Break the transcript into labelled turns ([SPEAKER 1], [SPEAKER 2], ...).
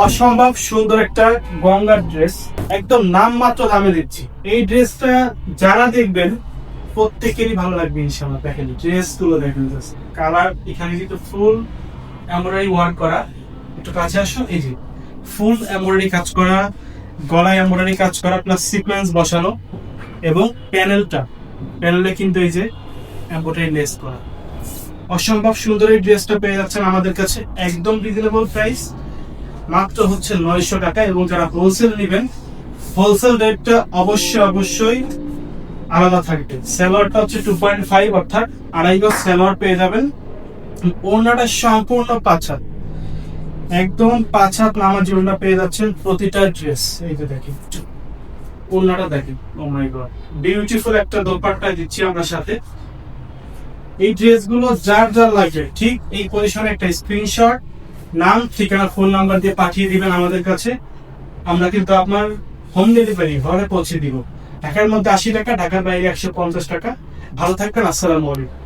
[SPEAKER 1] অসম্ভব সুন্দর একটা গঙ্গার ড্রেস, একদম নামমাত্র দামে দিচ্ছি। এই ড্রেসটা যারা দেখবেন প্রত্যেকেরই ভালো লাগবে ইনশাআল্লাহ। দেখেন ড্রেস গুলো দেখেন, কালার এখানে কিন্তু ফুল এমব্রয়ডারি ওয়ার্ক করা, একটু কাছে আসো, এই যে ফুল এমব্রয়ডারি কাজ করা, গলায় এমব্রয়ডারি কাজ করা প্লাস সিকোয়েন্স বসানো, এবং প্যানেলে কিন্তু এই যে এমব্রয়ডারি লেস করা। অসম্ভব সুন্দর এই ড্রেসটা পেয়ে যাচ্ছেন আমাদের কাছে একদম রিজনেবল প্রাইস, মাত্র হচ্ছে 900 টাকা। এবং যারা হোলসেল নেবেন, হোলসেল রেটটা অবশ্যই আলাদা থাকবে। সেলোয়ারটা হচ্ছে 2.5 অর্থাৎ 2.5 গজ সেলোয়ার পেয়ে যাবেন। ওড়নাটা সম্পূর্ণ 5 হাত, একদম 5 হাত নামাজি ওড়না পেয়ে যাচ্ছেন প্রতিটা ড্রেস। এই যে দেখেন ওড়নাটা দেখেন, ও মাই গড বিউটিফুল একটা দোপাট্টা দিচ্ছি আমরা সাথে। এই ড্রেসগুলো যার লাগে ঠিক এই পজিশনে একটা স্ক্রিনশট, নাম, ঠিকানা, ফোন নাম্বার দিয়ে পাঠিয়ে দিবেন আমাদের কাছে। আমরা কিন্তু আপনার হোম ডেলিভারি ঘরে পৌঁছে দিব। ঢাকার মধ্যে 80 টাকা, ঢাকার বাইরে 150 টাকা। ভালো থাকবেন, আসসালামু আলাইকুম।